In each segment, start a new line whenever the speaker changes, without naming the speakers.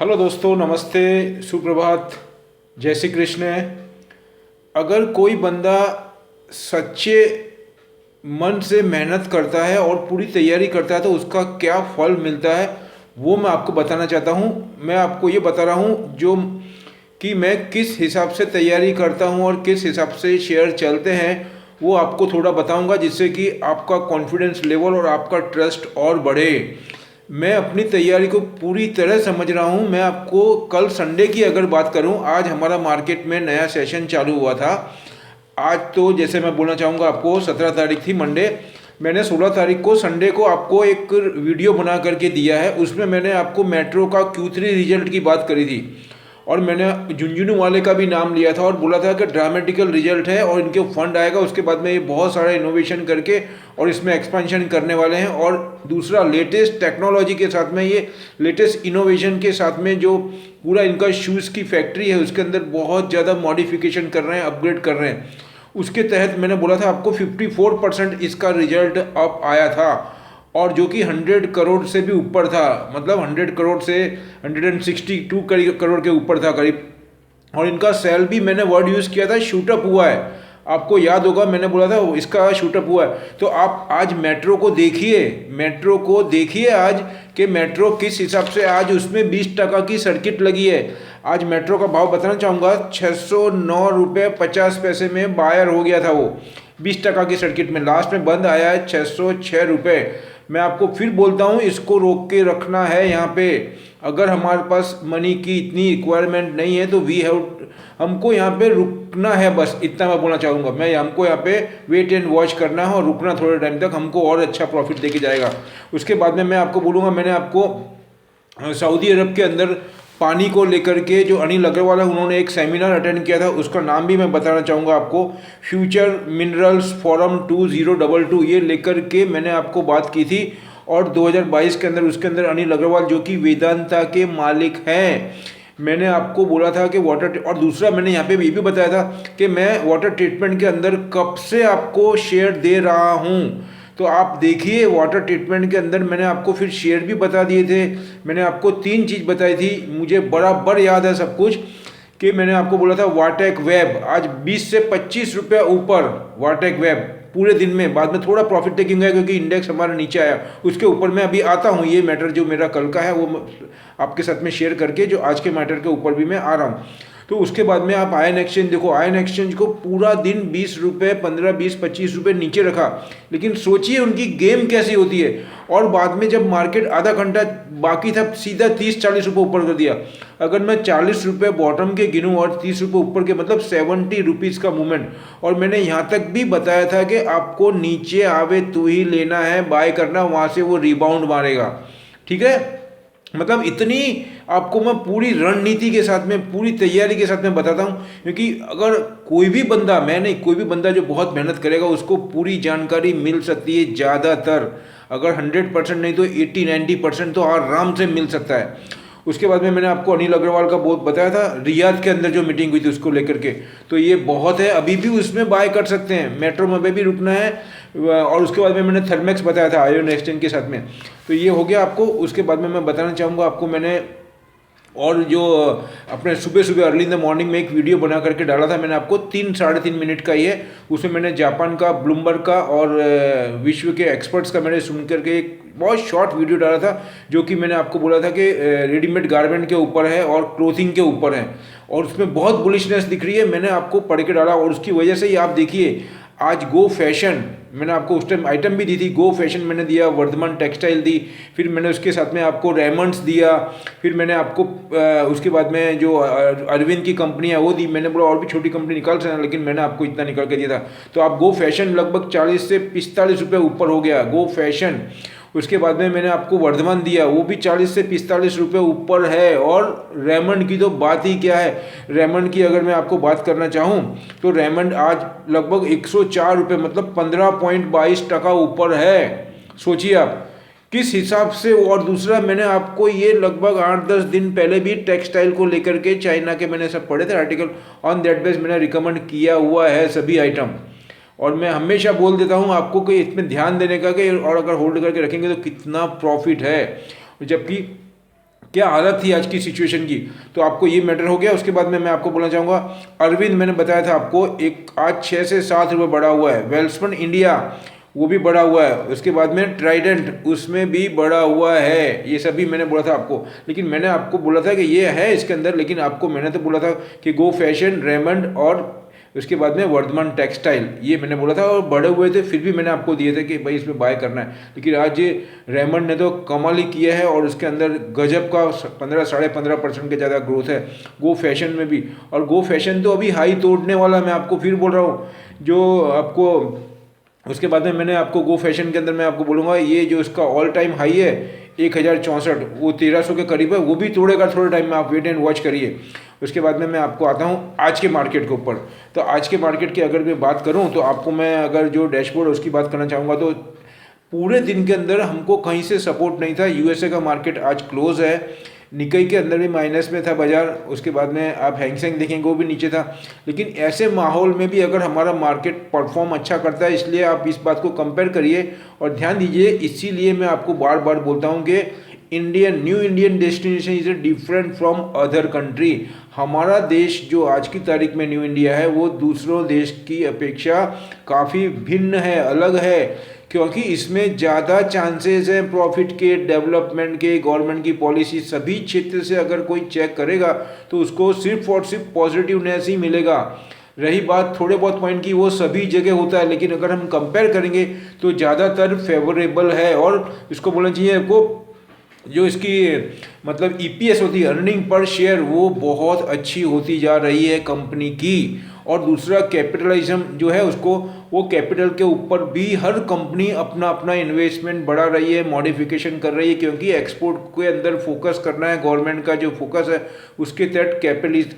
Hello दोस्तों, नमस्ते, सुप्रभात, जय श्री कृष्ण। अगर कोई बंदा सच्चे मन से मेहनत करता है और पूरी तैयारी करता है तो उसका क्या फल मिलता है वो मैं आपको बताना चाहता हूँ। मैं आपको ये बता रहा हूँ जो कि मैं किस हिसाब से तैयारी करता हूँ और किस हिसाब से शेयर चलते हैं, वो आपको थोड़ा बताऊँगा जिससे कि आपका कॉन्फिडेंस लेवल और आपका ट्रस्ट और बढ़े। मैं अपनी तैयारी को पूरी तरह समझ रहा हूँ। मैं आपको कल संडे की अगर बात करूँ, आज हमारा मार्केट में नया सेशन चालू हुआ था। आज तो जैसे मैं बोलना चाहूँगा आपको, 17 तारीख थी मंडे। मैंने 16 तारीख को संडे को आपको एक वीडियो बना करके दिया है। उसमें मैंने आपको मेट्रो का Q3 रिजल्ट की बात करी थी और मैंने झुंझुनू वाले का भी नाम लिया था और बोला था कि ड्रामेटिकल रिजल्ट है और इनके फंड आएगा। उसके बाद में ये बहुत सारा इनोवेशन करके और इसमें एक्सपेंशन करने वाले हैं। और दूसरा, लेटेस्ट टेक्नोलॉजी के साथ में, ये लेटेस्ट इनोवेशन के साथ में जो पूरा इनका शूज़ की फैक्ट्री है उसके अंदर बहुत ज़्यादा मॉडिफिकेशन कर रहे हैं, अपग्रेड कर रहे हैं। उसके तहत मैंने बोला था आपको 54% इसका रिजल्ट अब आया था और जो कि 100 करोड़ से भी ऊपर था। मतलब 100 करोड़ से 162 करोड़ के ऊपर था करीब। और इनका सेल भी मैंने वर्ड यूज़ किया था, शूटअप हुआ है। आपको याद होगा मैंने बोला था इसका शूटअप हुआ है। तो आप आज मेट्रो को देखिए, मेट्रो को देखिए आज कि मेट्रो किस हिसाब से आज उसमें 20% की सर्किट लगी है। आज मेट्रो का भाव बताना चाहूँगा, 609 रुपये 50 पैसे में बायर हो गया था वो 20% की सर्किट में। लास्ट में बंद आया है 606 रुपये। मैं आपको फिर बोलता हूँ, इसको रोक के रखना है यहाँ पे। अगर हमारे पास मनी की इतनी रिक्वायरमेंट नहीं है तो हमको यहाँ पे रुकना है, बस इतना मैं बोलना चाहूँगा। हमको यहाँ पे वेट एंड वॉच करना है और रुकना थोड़े टाइम तक, हमको और अच्छा प्रॉफिट देके जाएगा। उसके बाद में मैं आपको बोलूँगा, मैंने आपको सऊदी अरब के अंदर पानी को लेकर के जो अनिल अग्रवाल है उन्होंने एक सेमिनार अटेंड किया था, उसका नाम भी मैं बताना चाहूँगा आपको, फ्यूचर मिनरल्स फोरम 2022। ये लेकर के मैंने आपको बात की थी। और 2022 के अंदर उसके अंदर अनिल अग्रवाल जो कि वेदांता के मालिक हैं, मैंने आपको बोला था कि और दूसरा मैंने यहाँ पे ये भी बताया था कि मैं वाटर ट्रीटमेंट के अंदर कब से आपको शेयर दे रहा हूँ। तो आप देखिए, वाटर ट्रीटमेंट के अंदर मैंने आपको फिर शेयर भी बता दिए थे। मैंने आपको 3 चीज़ बताई थी, मुझे बराबर याद है सब कुछ। कि मैंने आपको बोला था वाटेक वेब आज 20 से 25 रुपये ऊपर, वाटेक वेब पूरे दिन में। बाद में थोड़ा प्रॉफिट टेकिंग है क्योंकि इंडेक्स हमारा नीचे आया, उसके ऊपर मैं अभी आता हूँ। ये मैटर जो मेरा कल का है वो आपके साथ में शेयर करके, जो आज के मैटर के ऊपर भी मैं आ रहा हूँ। तो उसके बाद में आप आयन एक्सचेंज देखो, आयन एक्सचेंज को पूरा दिन 20 रुपये, 15, 20, 25 रुपये नीचे रखा। लेकिन सोचिए उनकी गेम कैसी होती है। और बाद में जब मार्केट आधा घंटा बाकी था, सीधा 30-40 रुपये ऊपर कर दिया। अगर मैं 40 रुपये बॉटम के गिनूँ और 30 रुपये ऊपर के, मतलब 70 रुपीज़ का मूवमेंट। और मैंने यहाँ तक भी बताया था कि आपको नीचे आवे तो ही लेना है, बाय करना, वहाँ से वो रिबाउंड मारेगा। ठीक है, मतलब इतनी आपको मैं पूरी रणनीति के साथ में, पूरी तैयारी के साथ में बताता हूँ। क्योंकि अगर कोई भी बंदा, मैं नहीं, कोई भी बंदा जो बहुत मेहनत करेगा उसको पूरी जानकारी मिल सकती है ज़्यादातर। अगर 100% नहीं तो 80-90% तो आराम से मिल सकता है। उसके बाद में मैंने आपको अनिल अग्रवाल का बहुत बताया था, रियाद के अंदर जो मीटिंग हुई थी उसको लेकर के। तो ये बहुत है, अभी भी उसमें बाय कर सकते हैं, मेट्रो में भी रुकना है। और उसके बाद में मैंने थर्मेक्स बताया था आयन एक्सचेंज के साथ में। तो ये हो गया आपको। उसके बाद में मैं बताना चाहूँगा आपको, मैंने और जो अपने सुबह सुबह अर्ली इन द मॉर्निंग में एक वीडियो बना करके डाला था मैंने आपको, 3-3.5 मिनट का ही है। उसमें मैंने जापान का, ब्लूमबर्ग का और विश्व के एक्सपर्ट्स का मैंने सुन करके एक बहुत शॉर्ट वीडियो डाला था, जो कि मैंने आपको बोला था कि रेडीमेड गारमेंट के ऊपर है और क्लोथिंग के ऊपर है और उसमें बहुत बुलिशनेस दिख रही है। मैंने आपको पढ़ के डाला और उसकी वजह से ही आप देखिए आज गो फैशन, मैंने आपको उस टाइम आइटम भी दी थी, गो फैशन मैंने दिया, वर्धमान टेक्सटाइल दी, फिर मैंने उसके साथ में आपको रेमंड्स दिया, फिर मैंने आपको उसके बाद में जो अरविंद की कंपनी है वो दी। मैंने बोला और भी छोटी कंपनी निकाल सकते, लेकिन मैंने आपको इतना निकाल के दिया था। तो आप गो फैशन लगभग 40 से 45 रुपये ऊपर हो गया गो फैशन। उसके बाद में मैंने आपको वर्धमान दिया, वो भी 40 से 45 रुपये ऊपर है। और रेमंड की तो बात ही क्या है। रेमंड की अगर मैं आपको बात करना चाहूँ तो रेमंड आज लगभग 104 रुपये, मतलब 15.22% ऊपर है। सोचिए आप किस हिसाब से। और दूसरा, मैंने आपको ये लगभग 8-10 दिन पहले भी टेक्सटाइल को लेकर के, चाइना के मैंने सब पढ़े थे आर्टिकल, ऑन दैट बेस मैंने रिकमेंड किया हुआ है सभी आइटम। और मैं हमेशा बोल देता हूँ आपको कि इसमें ध्यान देने का कि और अगर होल्ड करके रखेंगे तो कितना प्रॉफिट है। जबकि क्या हालत थी आज की सिचुएशन की। तो आपको ये मैटर हो गया। उसके बाद में मैं आपको बोलना चाहूँगा, अरविंद मैंने बताया था आपको, एक आज 6 से 7 रुपये बढ़ा हुआ है। वेल्सपन इंडिया वो भी बढ़ा हुआ है। उसके बाद में ट्राइडेंट उसमें भी बढ़ा हुआ है। ये सभी मैंने बोला था आपको, लेकिन मैंने आपको बोला था कि ये है इसके अंदर, लेकिन आपको मैंने तो बोला था कि गो फैशन, रेमंड और उसके बाद में वर्धमान टेक्सटाइल, ये मैंने बोला था और बढ़े हुए थे, फिर भी मैंने आपको दिए थे कि भाई इसमें बाय करना है। लेकिन आज ये रेमंड ने तो कमाल ही किया है और उसके अंदर गजब का 15-15.5% के ज़्यादा ग्रोथ है। गो फैशन में भी, और गो फैशन तो अभी हाई तोड़ने वाला, मैं आपको फिर बोल रहा हूँ। जो आपको उसके बाद में मैंने आपको गो फैशन के अंदर मैं आपको बोलूँगा, ये जो इसका ऑल टाइम हाई है 1064, वो 1300 के करीब है, वो भी तोड़ेगा थोड़े टाइम में, आप वेट एंड वॉच करिए। उसके बाद में मैं आपको आता हूँ आज के मार्केट के ऊपर। तो आज के मार्केट की अगर मैं बात करूँ तो आपको मैं अगर जो डैशबोर्ड उसकी बात करना चाहूँगा, तो पूरे दिन के अंदर हमको कहीं से सपोर्ट नहीं था। यूएसए का मार्केट आज क्लोज है, निकई के अंदर भी माइनस में था बाजार। उसके बाद में आप हैंगसेंग देखेंगे वो भी नीचे था। लेकिन ऐसे माहौल में भी अगर हमारा मार्केट परफॉर्म अच्छा करता है, इसलिए आप इस बात को कंपेयर करिए और ध्यान दीजिए। इसीलिए मैं आपको बार बार बोलता हूँ कि new Indian destination is different from other country. हमारा देश जो आज की तारीख में न्यू इंडिया है, वो दूसरों देश की अपेक्षा काफ़ी भिन्न है, अलग है, क्योंकि इसमें ज़्यादा चांसेस हैं प्रॉफिट के, डेवलपमेंट के, गवर्नमेंट की पॉलिसी, सभी क्षेत्र से अगर कोई चेक करेगा तो उसको सिर्फ और सिर्फ पॉजिटिवनेस ही मिलेगा। रही बात थोड़े बहुत पॉइंट की, वो सभी जगह होता है, लेकिन अगर हम कंपेयर करेंगे तो ज़्यादातर फेवरेबल है। और इसको बोलना चाहिए आपको, जो इसकी मतलब ईपीएस होती है, अर्निंग पर शेयर, वो बहुत अच्छी होती जा रही है कंपनी की। और दूसरा कैपिटलिज्म जो है उसको, वो कैपिटल के ऊपर भी हर कंपनी अपना अपना इन्वेस्टमेंट बढ़ा रही है, मॉडिफिकेशन कर रही है, क्योंकि एक्सपोर्ट के अंदर फोकस करना है। गवर्नमेंट का जो फोकस है उसके तहत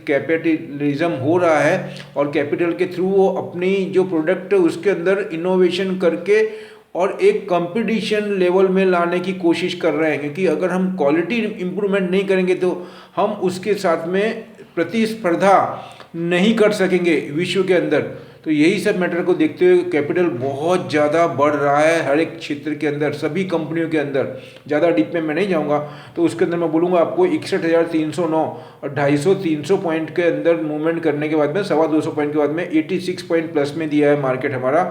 कैपिटलिज्म हो रहा है, और कैपिटल के थ्रू वो अपनी जो प्रोडक्ट है उसके अंदर इनोवेशन करके और एक कंपटीशन लेवल में लाने की कोशिश कर रहे हैं। क्योंकि अगर हम क्वालिटी इंप्रूवमेंट नहीं करेंगे तो हम उसके साथ में प्रतिस्पर्धा नहीं कर सकेंगे विश्व के अंदर। तो यही सब मैटर को देखते हुए कैपिटल बहुत ज़्यादा बढ़ रहा है हर एक क्षेत्र के अंदर, सभी कंपनियों के अंदर। ज़्यादा डीप में मैं नहीं जाऊंगा, तो उसके अंदर मैं बोलूँगा आपको 61,309 और 250-300 पॉइंट के अंदर मूवमेंट करने के बाद में 250 पॉइंट के बाद में 86 पॉइंट प्लस में दिया है मार्केट हमारा।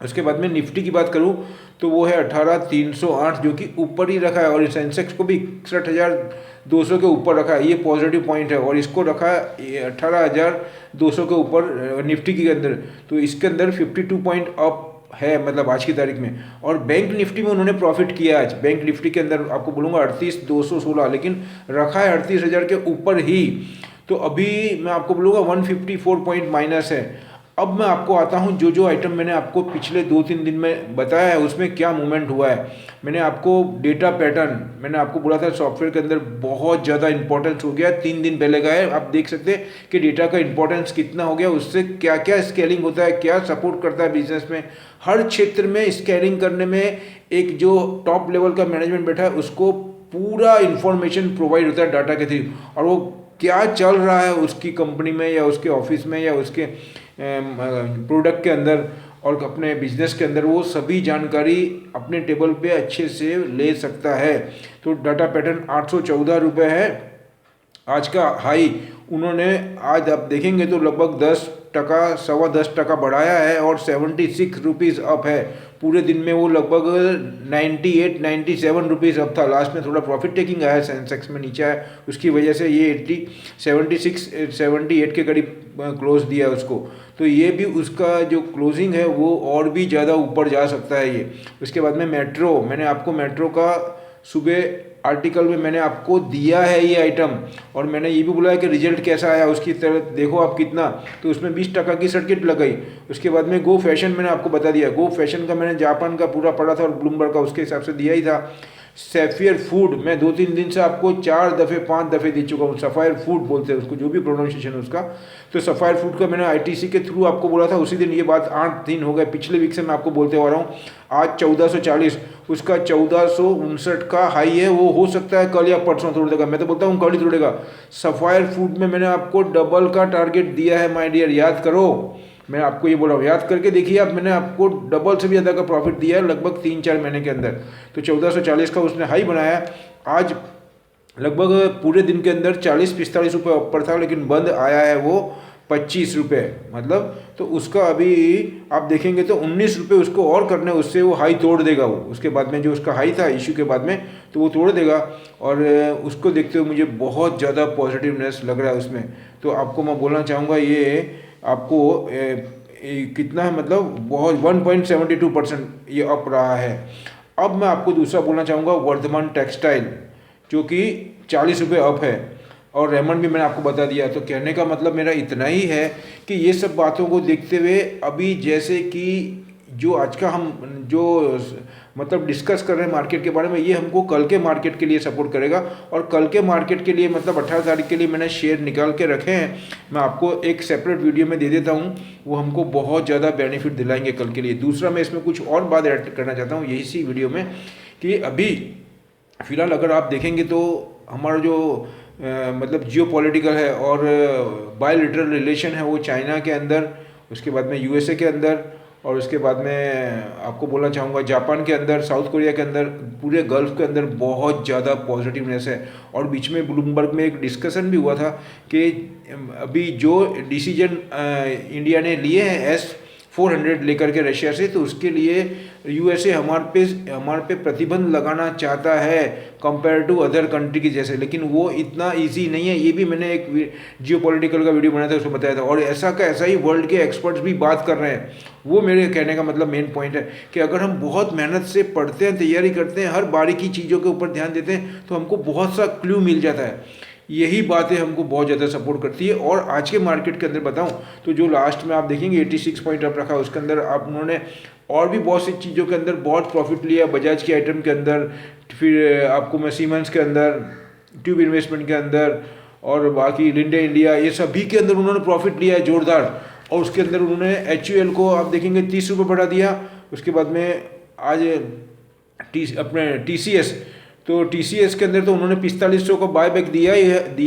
उसके बाद में निफ्टी की बात करूं तो वो है 18,308, जो कि ऊपर ही रखा है, और सेंसेक्स को भी 61,200 के ऊपर रखा है, ये पॉजिटिव पॉइंट है। और इसको रखा है 18,200 के ऊपर निफ्टी के अंदर, तो इसके अंदर 52 पॉइंट अप है, मतलब आज की तारीख में। और बैंक निफ्टी में उन्होंने प्रॉफिट किया आज। बैंक निफ्टी के अंदर आपको बोलूँगा 38,216, लेकिन रखा है 38,000 के ऊपर ही। तो अभी मैं आपको बोलूँगा 154 पॉइंट माइनस है। अब मैं आपको आता हूं, जो जो आइटम मैंने आपको पिछले 2-3 दिन में बताया है उसमें क्या मूवमेंट हुआ है। मैंने आपको डेटा पैटर्न, मैंने आपको बोला था सॉफ्टवेयर के अंदर बहुत ज़्यादा इंपॉर्टेंस हो गया, 3 दिन पहले का है। आप देख सकते हैं कि डेटा का इंपॉर्टेंस कितना हो गया, उससे क्या क्या स्केलिंग होता है, क्या सपोर्ट करता है बिजनेस में। हर क्षेत्र में स्केलिंग करने में एक जो टॉप लेवल का मैनेजमेंट बैठा है उसको पूरा इंफॉर्मेशन प्रोवाइड होता है डाटा के थ्रू, और वो क्या चल रहा है उसकी कंपनी में या उसके ऑफिस में या उसके प्रोडक्ट के अंदर और अपने बिजनेस के अंदर, वो सभी जानकारी अपने टेबल पे अच्छे से ले सकता है। तो डाटा पैटर्न 814 रुपये है आज का हाई। उन्होंने आज आप देखेंगे तो लगभग 10%, 10.25% बढ़ाया है और 76 रुपीज़ अप है। पूरे दिन में वो लगभग 98-97 रुपीज़ अप था। लास्ट में थोड़ा प्रॉफिट टेकिंग आया, सेंसेक्स में नीचे आया, उसकी वजह से ये 78 के करीब क्लोज दिया उसको। तो ये भी उसका जो क्लोजिंग है वो और भी ज़्यादा ऊपर जा सकता है ये। उसके बाद में मेट्रो, मैंने आपको मेट्रो का सुबह आर्टिकल में मैंने आपको दिया है ये आइटम, और मैंने ये भी बोला है कि रिजल्ट कैसा आया उसकी तरफ देखो आप कितना, तो उसमें 20% की सर्किट लगाई। उसके बाद में गो फैशन मैंने आपको बता दिया, गो फैशन का मैंने जापान का पूरा पढ़ा था और ब्लूमबर्ग का उसके हिसाब से दिया ही था। सैफियर फूड मैं 2-3 दिन से आपको 4 दफ़े 5 दफ़े दे चुका हूँ, सफ़ायर फूड बोलते हैं उसको, जो भी प्रोनाउंसिएशन है उसका। तो सफ़ायर फूड का मैंने आईटीसी के थ्रू आपको बोला था उसी दिन, ये बात 8 दिन हो गए, पिछले वीक से मैं आपको बोलते आ रहा हूँ। आज 1440, उसका 1459 का हाई है, वो हो सकता है कल या परसों तोड़ देगा, मैं तो बोलता हूँ कल ही तोड़ेगा। सफ़ायर फूड में मैंने आपको डबल का टारगेट दिया है माय डियर, याद करो, मैं आपको ये बोल रहा हूँ, याद करके देखिए आप, मैंने आपको डबल से भी ज़्यादा का प्रॉफिट दिया है लगभग 3-4 महीने के अंदर। तो 1440 का उसने हाई बनाया। आज लगभग पूरे दिन के अंदर 40-45 रुपये ऊपर था, लेकिन बंद आया है वो 25 रुपये। मतलब तो उसका अभी आप देखेंगे तो 19 रुपये उसको और करने, उससे वो हाई तोड़ देगा। वो उसके बाद में जो उसका हाई था इशू के बाद में, तो वो तोड़ देगा। और उसको देखते हुए मुझे बहुत ज़्यादा पॉजिटिवनेस लग रहा है उसमें। तो आपको मैं बोलना चाहूँगा, ये आपको कितना है, मतलब बहुत 1.72% ये अप रहा है। अब मैं आपको दूसरा बोलना चाहूँगा, वर्धमान टेक्सटाइल जो कि 40 रुपये अप है, और रेमंड भी मैंने आपको बता दिया। तो कहने का मतलब मेरा इतना ही है कि ये सब बातों को देखते हुए अभी जैसे कि जो आज का हम जो मतलब डिस्कस कर रहे हैं मार्केट के बारे में, ये हमको कल के मार्केट के लिए सपोर्ट करेगा। और कल के मार्केट के लिए मतलब 18 तारीख के लिए मैंने शेयर निकाल के रखे हैं, मैं आपको एक सेपरेट वीडियो में दे देता हूँ, वो हमको बहुत ज़्यादा बेनिफिट दिलाएंगे कल के लिए। दूसरा मैं इसमें कुछ और बात ऐड करना चाहता हूँ यही सी वीडियो में, कि अभी फ़िलहाल अगर आप देखेंगे तो हमारा जो मतलब जियो पॉलिटिकल है और बायलैटरल रिलेशन है वो चाइना के अंदर, उसके बाद में यूएसए के अंदर, और उसके बाद में आपको बोलना चाहूँगा जापान के अंदर, साउथ कोरिया के अंदर, पूरे गल्फ के अंदर बहुत ज़्यादा पॉजिटिवनेस है। और बीच में ब्लूमबर्ग में एक डिस्कशन भी हुआ था कि अभी जो डिसीजन इंडिया ने लिए हैं S-400 लेकर के रशिया से, तो उसके लिए यूएसए हमारे पे प्रतिबंध लगाना चाहता है कंपेयर टू अदर कंट्री की जैसे। लेकिन वो इतना इजी नहीं है, ये भी मैंने एक जियो पॉलिटिकल का वीडियो बनाया था, उसमें बताया था। और ऐसा का ऐसा ही वर्ल्ड के एक्सपर्ट्स भी बात कर रहे हैं। वो मेरे कहने का मतलब मेन पॉइंट है कि अगर हम बहुत मेहनत से पढ़ते हैं, तैयारी करते हैं, हर बारीकी चीज़ों के ऊपर ध्यान देते हैं, तो हमको बहुत सा क्लू मिल जाता है। यही बातें हमको बहुत ज़्यादा सपोर्ट करती है। और आज के मार्केट के अंदर बताऊं तो जो लास्ट में आप देखेंगे 86 पॉइंट अप रखा, उसके अंदर आप उन्होंने और भी बहुत सी चीज़ों के अंदर बहुत प्रॉफिट लिया। बजाज के आइटम के अंदर, फिर आपको मैं सीमेंस के अंदर, ट्यूब इन्वेस्टमेंट के अंदर, और बाकी लिंडे इंडिया, ये सभी के अंदर उन्होंने प्रॉफिट लिया है जोरदार। और उसके अंदर उन्होंने HUL को आप देखेंगे 30 रुपये बढ़ा दिया। उसके बाद में आज अपने TCS, तो TCS के अंदर तो उन्होंने 4500 का बायबैक दिया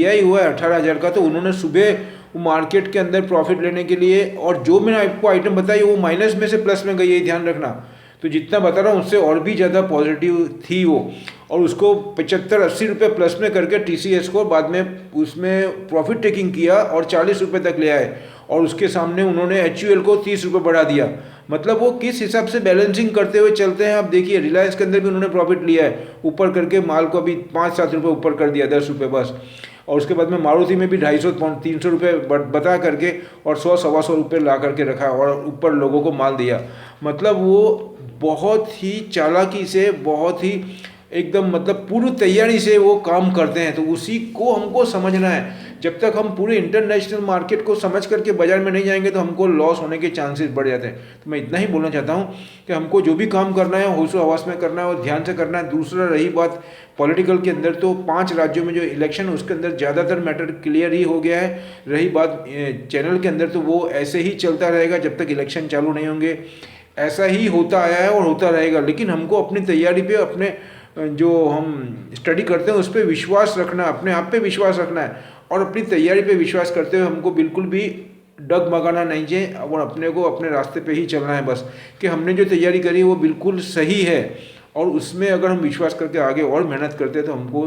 ही हुआ है 18,000 का। तो उन्होंने सुबह मार्केट के अंदर प्रॉफिट लेने के लिए, और जो मैंने आपको आइटम बताई वो माइनस में से प्लस में गई है, ध्यान रखना। तो जितना बता रहा हूँ उससे और भी ज़्यादा पॉजिटिव थी वो। और उसको 75-80 रुपये प्लस में करके TCS को बाद में उसमें प्रॉफिट टेकिंग किया और 40 रुपये तक ले आए। और उसके सामने उन्होंने HUL को 30 रुपये बढ़ा दिया। मतलब वो किस हिसाब से बैलेंसिंग करते हुए चलते हैं। आप देखिए रिलायंस के अंदर भी उन्होंने प्रॉफिट लिया है, ऊपर करके माल को अभी 5-7 रुपये ऊपर कर दिया, 10 रुपये बस। और उसके बाद में मारुति में भी 250-300 रुपये बता करके और 100-125 रुपये ला करके रखा और ऊपर लोगों को माल दिया। मतलब वो बहुत ही चालाकी से, बहुत ही एकदम मतलब पूरी तैयारी से वो काम करते हैं। तो उसी को हमको समझना है। जब तक हम पूरे इंटरनेशनल मार्केट को समझ करके बाजार में नहीं जाएंगे तो हमको लॉस होने के चांसेस बढ़ जाते हैं। तो मैं इतना ही बोलना चाहता हूँ कि हमको जो भी काम करना है होशो हवास में करना है और ध्यान से करना है। दूसरा रही बात पॉलिटिकल के अंदर, तो 5 राज्यों में जो इलेक्शन उसके अंदर ज़्यादातर मैटर क्लियर ही हो गया है। रही बात चैनल के अंदर, तो वो ऐसे ही चलता रहेगा जब तक इलेक्शन चालू नहीं होंगे। ऐसा ही होता आया है और होता रहेगा। लेकिन हमको अपनी तैयारी पे, अपने जो हम स्टडी करते हैं उस पर विश्वास रखना है, अपने आप पे विश्वास रखना है और अपनी तैयारी पे विश्वास करते हुए हमको बिल्कुल भी डगमगाना नहीं चाहिए और अपने को अपने रास्ते पे ही चलना है बस, कि हमने जो तैयारी करी वो बिल्कुल सही है। और उसमें अगर हम विश्वास करके आगे और मेहनत करते हैं तो हमको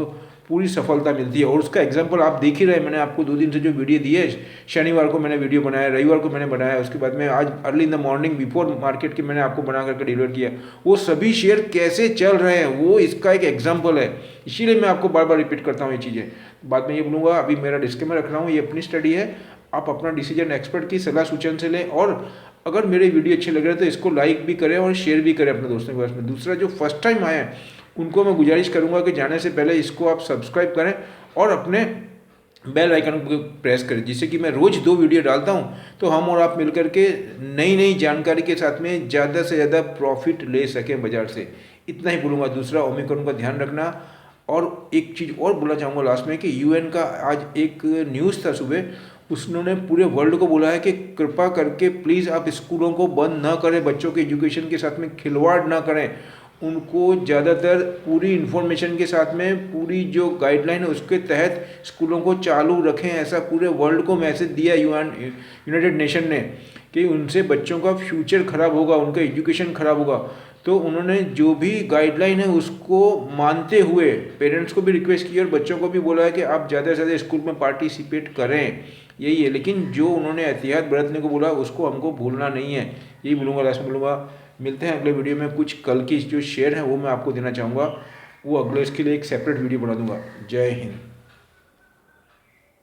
पूरी सफलता मिलती है। और उसका एग्जाम्पल आप देख ही रहे, मैंने आपको 2 दिन से जो वीडियो दी है, शनिवार को मैंने वीडियो बनाया, रविवार को मैंने बनाया, उसके बाद में आज early in the morning before market के मैंने आपको बना करके डिलीवर किया। वो सभी शेयर कैसे चल रहे हैं वो इसका एक एग्जाम्पल है। इसीलिए मैं आपको बार बार रिपीट करता हूँ ये चीज़ें। बाद में ये बोलूँगा, अभी मेरा डिस्क्लेमर रख रहा हूँ, ये अपनी स्टडी है, आप अपना डिसीजन एक्सपर्ट की सलाह सूचन से लें। और अगर मेरे वीडियो अच्छे लग रहे हैं तो इसको लाइक भी करें और शेयर भी करें अपने दोस्तों के पास में। दूसरा, जो फर्स्ट टाइम आए हैं उनको मैं गुजारिश करूंगा कि जाने से पहले इसको आप सब्सक्राइब करें और अपने बेल आइकन को प्रेस करें, जिससे कि मैं रोज़ 2 वीडियो डालता हूं तो हम और आप मिलकर के नई नई जानकारी के साथ में ज़्यादा से ज़्यादा प्रॉफिट ले सकें बाजार से। इतना ही बोलूँगा। दूसरा, ओमिक्रॉन का ध्यान रखना। और एक चीज़ और बोलना चाहूँगा लास्ट में कि UN का आज एक न्यूज़ था सुबह, उसने पूरे वर्ल्ड को बोला है कि कृपा करके प्लीज़ आप स्कूलों को बंद ना करें, बच्चों के एजुकेशन के साथ में खिलवाड़ ना करें, उनको ज़्यादातर पूरी इन्फॉर्मेशन के साथ में पूरी जो गाइडलाइन है उसके तहत स्कूलों को चालू रखें। ऐसा पूरे वर्ल्ड को मैसेज दिया यूनाइटेड नेशन ने कि उनसे बच्चों का फ्यूचर ख़राब होगा, उनका एजुकेशन ख़राब होगा। तो उन्होंने जो भी गाइडलाइन है उसको मानते हुए पेरेंट्स को भी रिक्वेस्ट की और बच्चों को भी बोला है कि आप ज़्यादा से ज़्यादा स्कूल में पार्टिसिपेट करें, यही है। लेकिन जो उन्होंने एहतियात बरतने को बोला उसको हमको भूलना नहीं है, यही बोलूँगा, लास्ट में बोलूँगा। मिलते हैं अगले वीडियो में। कुछ कल की जो शेयर है वो मैं आपको देना चाहूँगा, वो अगले इसके लिए एक सेपरेट वीडियो बना दूँगा। जय हिंद।